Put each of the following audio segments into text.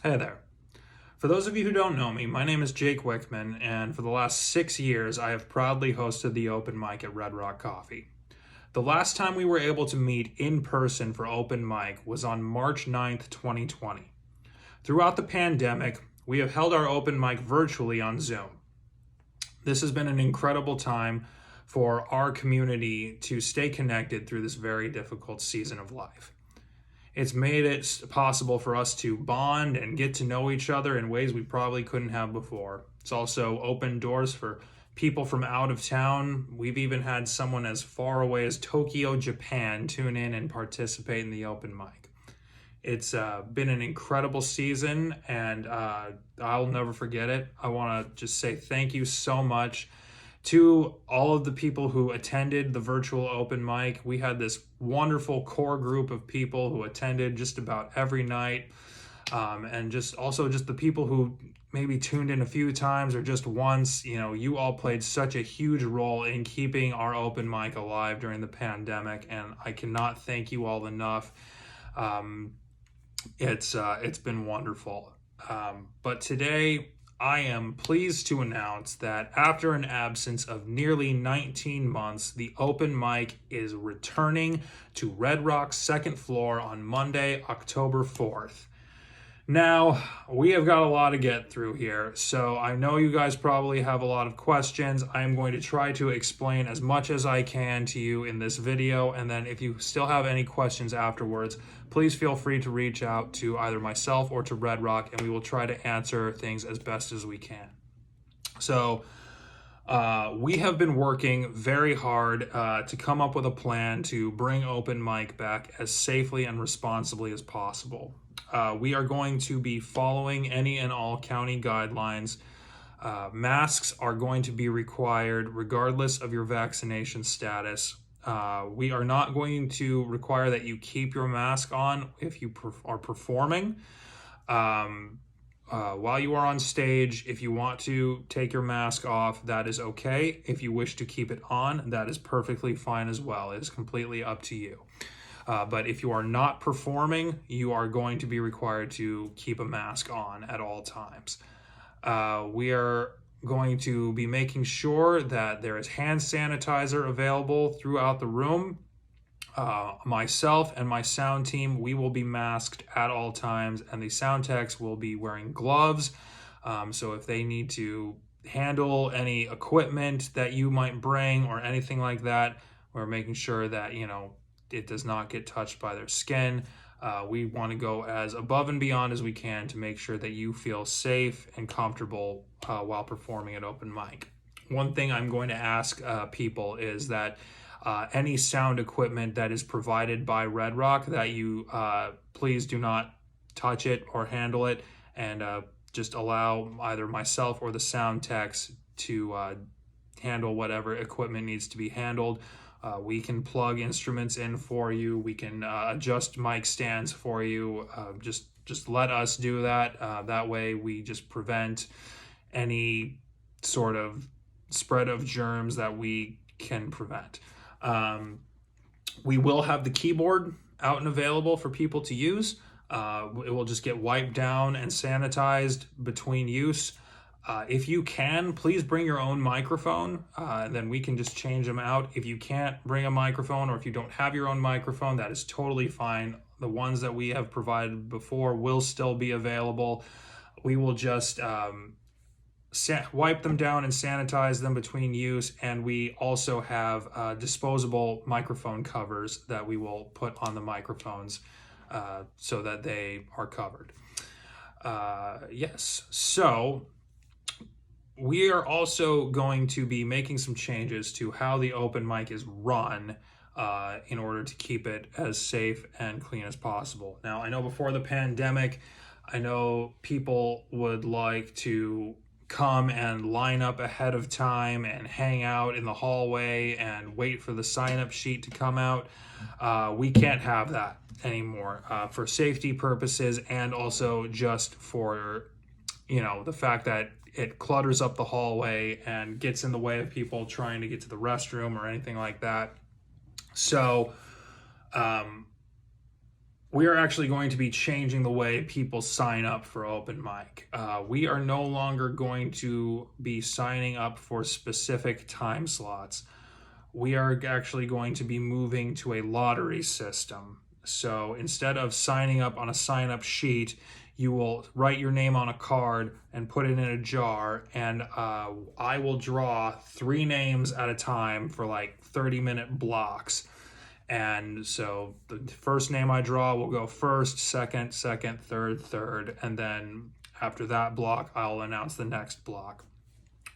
Hey there. For those of you who don't know me, my name is Jake Wickman, and for the last 6 years, I have proudly hosted the open mic at Red Rock Coffee. The last time we were able to meet in person for open mic was on March 9th, 2020. Throughout the pandemic, we have held our open mic virtually on Zoom. This has been an incredible time for our community to stay connected through this very difficult season of life. It's made it possible for us to bond and get to know each other in ways we probably couldn't have before. It's also opened doors for people from out of town. We've even had someone as far away as Tokyo, Japan tune in and participate in the open mic. It's been an incredible season, and I'll never forget it. I want to just say thank you so much to all of the people who attended the virtual open mic. We had this wonderful core group of people who attended just about every night, and just the people who maybe tuned in a few times or just once. You all played such a huge role in keeping our open mic alive during the pandemic, and I cannot thank you all enough. It's been wonderful. But today, I am pleased to announce that after an absence of nearly 19 months, the open mic is returning to Red Rock's second floor on Monday, October 4th. Now, we have got a lot to get through here, so I know you guys probably have a lot of questions. I am going to try to explain as much as I can to you in this video, and then if you still have any questions afterwards, please feel free to reach out to either myself or to Red Rock, and we will try to answer things as best as we can. So, we have been working very hard to come up with a plan to bring open mic back as safely and responsibly as possible. We are going to be following any and all county guidelines. Masks are going to be required regardless of your vaccination status. We are not going to require that you keep your mask on if you are performing. While you are on stage, if you want to take your mask off, that is okay. If you wish to keep it on, that is perfectly fine as well. It is completely up to you. But if you are not performing, you are going to be required to keep a mask on at all times. We are going to be making sure that there is hand sanitizer available throughout the room. Myself and my sound team, we will be masked at all times, and the sound techs will be wearing gloves. So if they need to handle any equipment that you might bring or anything like that, we're making sure that, it does not get touched by their skin. We want to go as above and beyond as we can to make sure that you feel safe and comfortable while performing at open mic. One thing I'm going to ask people is that any sound equipment that is provided by Red Rock, that you please do not touch it or handle it, and just allow either myself or the sound techs to handle whatever equipment needs to be handled. We can plug instruments in for you. We can adjust mic stands for you. Just let us do that. That way we just prevent any sort of spread of germs that we can prevent. We will have the keyboard out and available for people to use. It will just get wiped down and sanitized between use. If you can, please bring your own microphone, then we can just change them out. If you can't bring a microphone, or if you don't have your own microphone, that is totally fine. The ones that we have provided before will still be available. We will just wipe them down and sanitize them between use, and we also have disposable microphone covers that we will put on the microphones so that they are covered. Yes, so we are also going to be making some changes to how the open mic is run in order to keep it as safe and clean as possible. Now, I know before the pandemic, I know people would like to come and line up ahead of time and hang out in the hallway and wait for the sign-up sheet to come out. We can't have that anymore for safety purposes, and also just for the fact that it clutters up the hallway and gets in the way of people trying to get to the restroom or anything like that. So we are actually going to be changing the way people sign up for open mic. We are no longer going to be signing up for specific time slots. We are actually going to be moving to a lottery system. So instead of signing up on a sign-up sheet, you will write your name on a card and put it in a jar, and I will draw 3 names at a time for like 30-minute blocks. And so the first name I draw will go first, second, third, and then after that block, I'll announce the next block.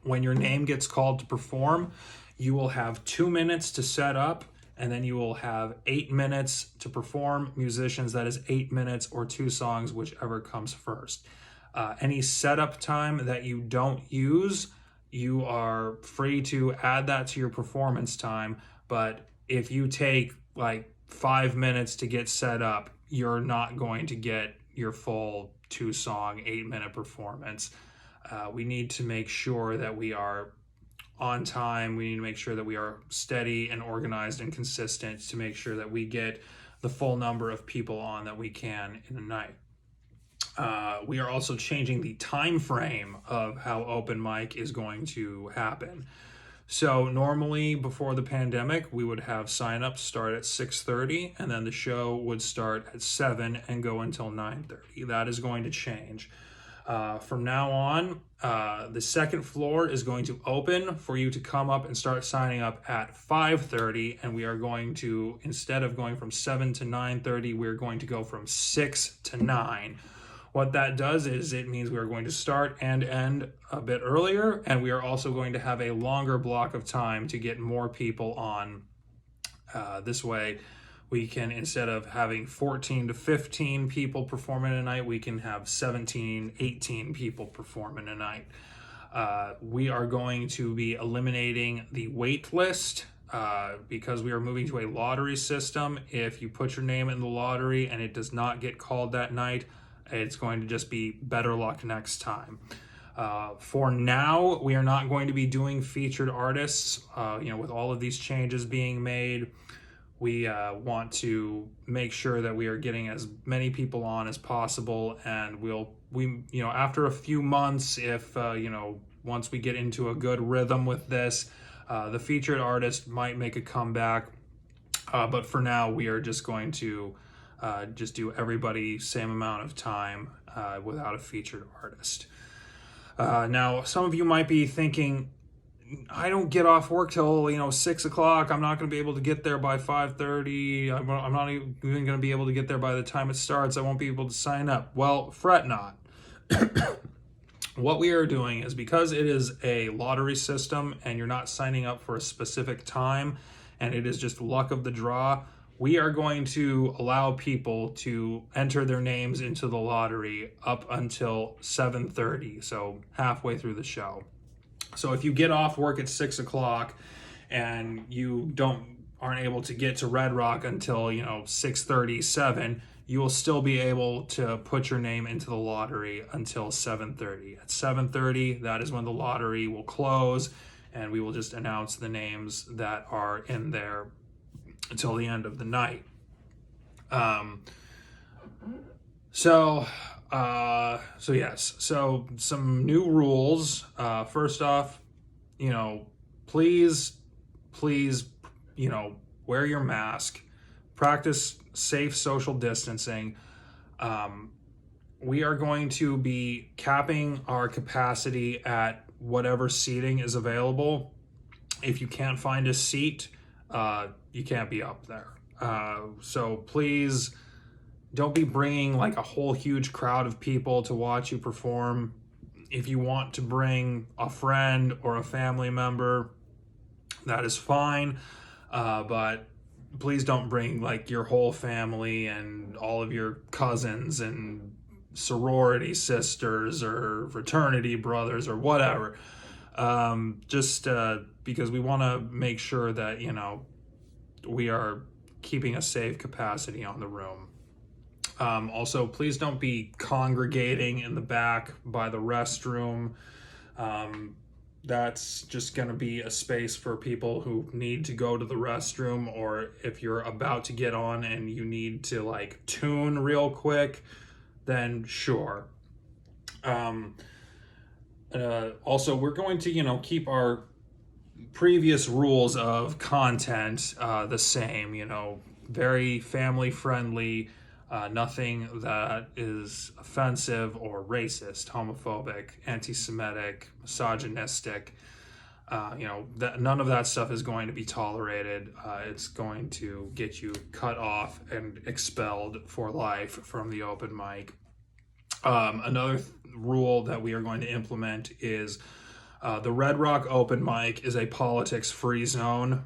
When your name gets called to perform, you will have 2 minutes to set up, and then you will have 8 minutes to perform. Musicians, that is 8 minutes or 2 songs, whichever comes first. Any setup time that you don't use, you are free to add that to your performance time, but if you take like 5 minutes to get set up, you're not going to get your full 2-song, 8-minute performance. We need to make sure that we are on time. We need to make sure that we are steady and organized and consistent to make sure that we get the full number of people on that we can in a night. We are also changing the time frame of how open mic is going to happen. So normally before the pandemic, we would have signups start at 6:30, and then the show would start at 7 and go until 9:30. That is going to change. From now on, the second floor is going to open for you to come up and start signing up at 5:30, and we are going to, instead of going from 7 to 9:30, we're going to go from 6 to 9. What that does is it means we are going to start and end a bit earlier, and we are also going to have a longer block of time to get more people on. This way, we can, instead of having 14 to 15 people perform in a night, we can have 17, 18 people perform in a night. We are going to be eliminating the wait list because we are moving to a lottery system. If you put your name in the lottery and it does not get called that night, it's going to just be better luck next time. For now, we are not going to be doing featured artists. With all of these changes being made, we want to make sure that we are getting as many people on as possible, and after a few months, if once we get into a good rhythm with this, the featured artist might make a comeback. But for now, we are just going to just do everybody same amount of time without a featured artist. Now, some of you might be thinking, I don't get off work till 6 o'clock. I'm not going to be able to get there by 5:30. I'm not even going to be able to get there by the time it starts. I won't be able to sign up. Well, fret not. What we are doing is, because it is a lottery system and you're not signing up for a specific time and it is just luck of the draw, we are going to allow people to enter their names into the lottery up until 7:30, so halfway through the show. So if you get off work at 6 o'clock and you aren't able to get to Red Rock until 6:37, you will still be able to put your name into the lottery until 7:30. At 7:30, that is when the lottery will close, and we will just announce the names that are in there until the end of the night. So yes. So some new rules. First off, please, wear your mask. Practice safe social distancing. We are going to be capping our capacity at whatever seating is available. If you can't find a seat, you can't be up there. So please don't be bringing like a whole huge crowd of people to watch you perform. If you want to bring a friend or a family member, that is fine. But please don't bring like your whole family and all of your cousins and sorority sisters or fraternity brothers or whatever. Just because we want to make sure that, we are keeping a safe capacity on the room. Also, please don't be congregating in the back by the restroom. That's just going to be a space for people who need to go to the restroom, or if you're about to get on and you need to like tune real quick, then sure. Also, we're going to, keep our previous rules of content the same, very family friendly, nothing that is offensive or racist, homophobic, anti-Semitic, misogynistic. None of that stuff is going to be tolerated. It's going to get you cut off and expelled for life from the open mic. Another rule that we are going to implement is the Red Rock open mic is a politics-free zone.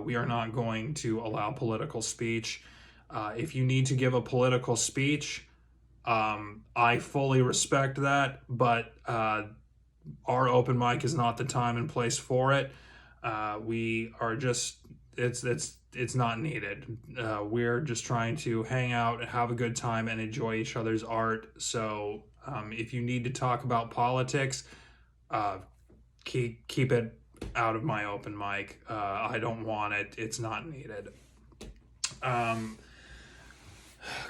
We are not going to allow political speech. If you need to give a political speech, I fully respect that, but our open mic is not the time and place for it. We are just, it's not needed. We're just trying to hang out and have a good time and enjoy each other's art. So if you need to talk about politics, keep it out of my open mic. I don't want it. It's not needed. A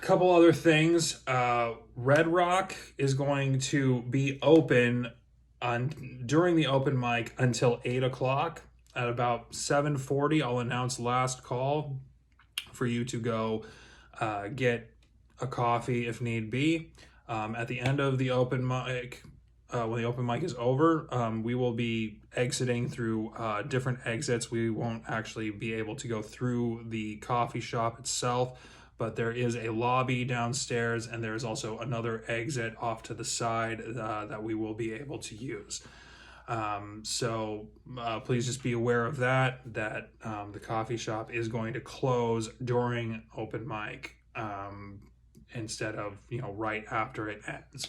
couple other things. Red Rock is going to be open during the open mic until 8 o'clock. At about 7:40, I'll announce last call for you to go get a coffee if need be. At the end of the open mic, when the open mic is over, we will be exiting through different exits. We won't actually be able to go through the coffee shop itself, but there is a lobby downstairs, and there is also another exit off to the side that we will be able to use. So please just be aware of that the coffee shop is going to close during open mic instead of, right after it ends.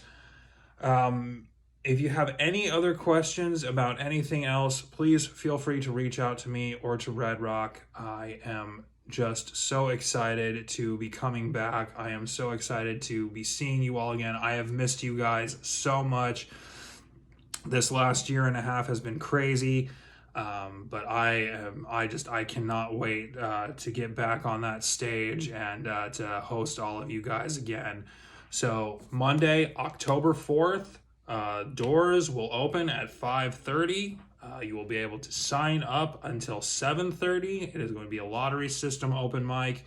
If you have any other questions about anything else, please feel free to reach out to me or to Red Rock. I am just so excited to be coming back. I am so excited to be seeing you all again. I have missed you guys so much. This last year and a half has been crazy, but I cannot wait to get back on that stage and to host all of you guys again. So Monday, October 4th, doors will open at 5:30. You will be able to sign up until 7:30. It is going to be a lottery system open mic,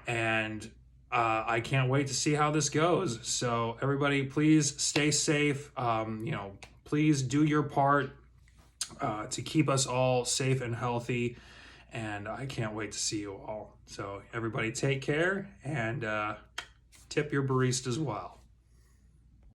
and I can't wait to see how this goes. So everybody, please stay safe. Please do your part to keep us all safe and healthy, and I can't wait to see you all. So everybody take care, and tip your baristas well.